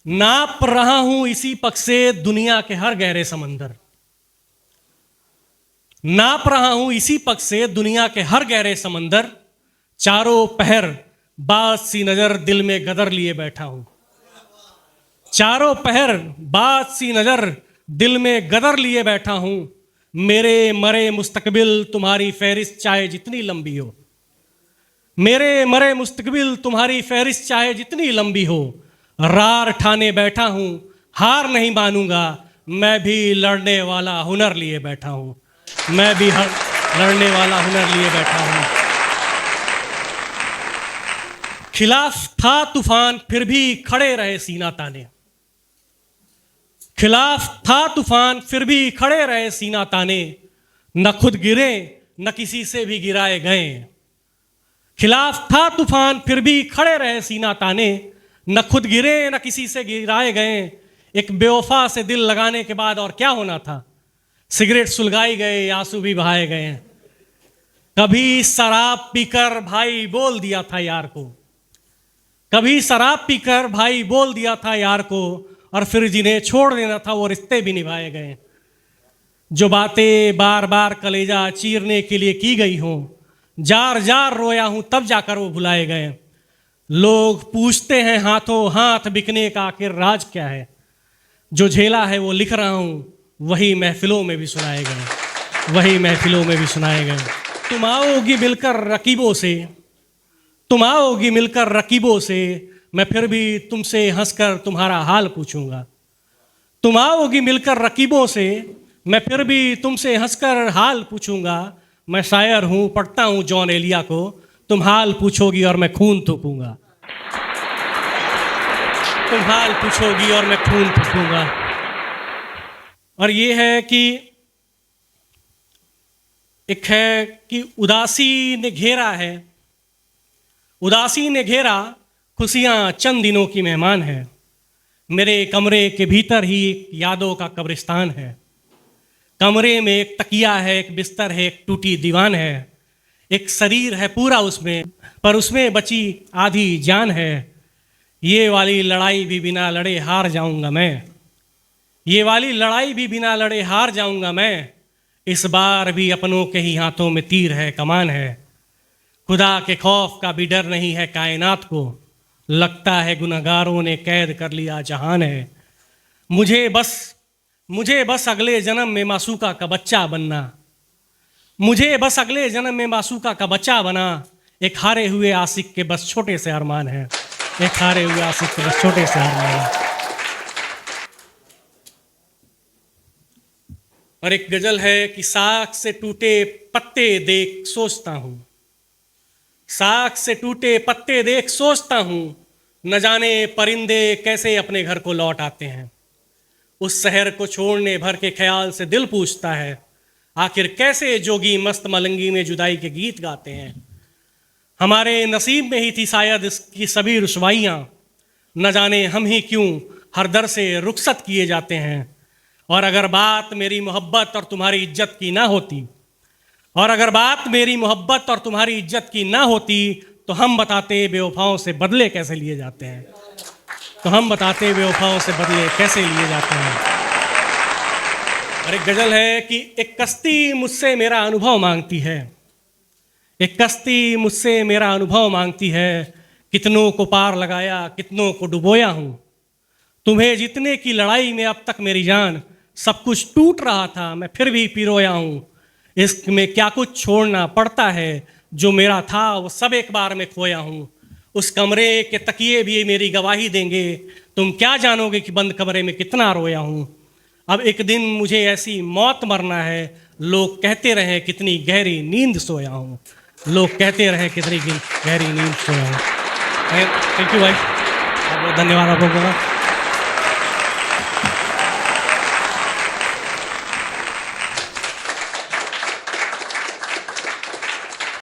नाप रहा हूं इसी पग से दुनिया के हर गहरे समंदर। नाप रहा हूं इसी पग से दुनिया के हर गहरे समंदर। चारों पहर बात सी नजर दिल में गदर लिए बैठा हूं। चारों पहर बात सी नजर दिल में गदर लिए बैठा हूं। मेरे मरे मुस्तकबिल तुम्हारी फहरिस्त चाहे जितनी लंबी हो। मेरे मरे मुस्तकबिल तुम्हारी फहरिस्त चाहे जितनी लंबी हो। रार ठाने बैठा हूं, हार नहीं मानूंगा। मैं भी लड़ने वाला हुनर लिए बैठा हूं। मैं भी लड़ने वाला हुनर लिए बैठा हूं। खिलाफ था तूफान फिर भी खड़े रहे सीना ताने। खिलाफ था तूफान फिर भी खड़े रहे सीना ताने। न खुद गिरे न किसी से भी गिराए गए। खिलाफ था तूफान फिर भी खड़े रहे सीना ताने। न खुद गिरे न किसी से गिराए गए। एक बेवफा से दिल लगाने के बाद और क्या होना था। सिगरेट सुलगाई गए, आंसू भी बहाए गए। कभी शराब पीकर भाई बोल दिया था यार को। कभी शराब पीकर भाई बोल दिया था यार को। और फिर जिन्हें छोड़ देना था वो रिश्ते भी निभाए गए। जो बातें बार बार कलेजा चीरने के लिए की गई हों, जार जार रोया हूं तब जाकर वो भुलाए गए। लोग पूछते हैं हाथों हाथ बिकने का आखिर राज क्या है। जो झेला है वो लिख रहा हूं, वही महफिलों में भी सुनाए गए। वही महफिलों में भी सुनाए गए। तुम आओगी मिलकर रकीबों से, तुम आओगी मिलकर रकीबों से। मैं फिर भी तुमसे हंसकर तुम्हारा हाल पूछूंगा। तुम आओगी मिलकर रकीबों से, मैं फिर भी तुमसे हंसकर हाल पूछूंगा। मैं शायर हूं, पढ़ता हूं जॉन एलिया को। तुम हाल पूछोगी और मैं खून थूकूंगा। तुम हाल पूछोगी और मैं खून थूकूंगा। और ये है कि एक है कि उदासी ने घेरा है। उदासी ने घेरा, खुशियां चंद दिनों की मेहमान है। मेरे कमरे के भीतर ही एक यादों का कब्रिस्तान है। कमरे में एक तकिया है, एक बिस्तर है, एक टूटी दीवान है। एक शरीर है पूरा उसमें, पर उसमें बची आधी जान है। ये वाली लड़ाई भी बिना लड़े हार जाऊंगा मैं। ये वाली लड़ाई भी बिना लड़े हार जाऊंगा मैं। इस बार भी अपनों के ही हाथों में तीर है, कमान है। खुदा के खौफ का भी डर नहीं है कायनात को। लगता है गुनहगारों ने कैद कर लिया जहान है। मुझे बस अगले जन्म में मासूका का बच्चा बनना। मुझे बस अगले जन्म में मासूका का बच्चा बना। एक हारे हुए आशिक के बस छोटे से अरमान है। एक हारे हुए आशिक के बस छोटे से अरमान है। और एक गजल है कि साख से टूटे पत्ते देख सोचता हूं। साख से टूटे पत्ते देख सोचता हूं। न जाने परिंदे कैसे अपने घर को लौट आते हैं। उस शहर को छोड़ने भर के ख्याल से दिल पूछता है, आखिर कैसे जोगी मस्त मलंगी में जुदाई के गीत गाते हैं। हमारे नसीब में ही थी शायद इसकी सभी रुसवाइयाँ। न जाने हम ही क्यों हर दर से रुखसत किए जाते हैं। और अगर बात मेरी मोहब्बत और तुम्हारी इज्जत की ना होती, और अगर बात मेरी मोहब्बत और तुम्हारी इज्जत की ना होती, तो हम बताते बेवफाओं से बदले कैसे लिए जाते हैं। तो हम बताते बेवफाओं से बदले कैसे लिए जाते हैं। और एक गजल है कि एक कश्ती मुझसे मेरा अनुभव मांगती है। एक कश्ती मुझसे मेरा अनुभव मांगती है। कितनों को पार लगाया, कितनों को डुबोया हूँ। तुम्हें जीतने की लड़ाई में अब तक मेरी जान, सब कुछ टूट रहा था मैं फिर भी पिरोया हूँ। इश्क में क्या कुछ छोड़ना पड़ता है, जो मेरा था वो सब एक बार में खोया हूँ। उस कमरे के तकिए भी मेरी गवाही देंगे। तुम क्या जानोगे कि बंद कमरे में कितना रोया हूँ। अब एक दिन मुझे ऐसी मौत मरना है, लोग कहते रहे कितनी गहरी नींद सोया हूँ। लोग कहते रहे कितनी गहरी नींद सोया हूँ। थैंक यू भाई, बहुत धन्यवाद आप लोगों का।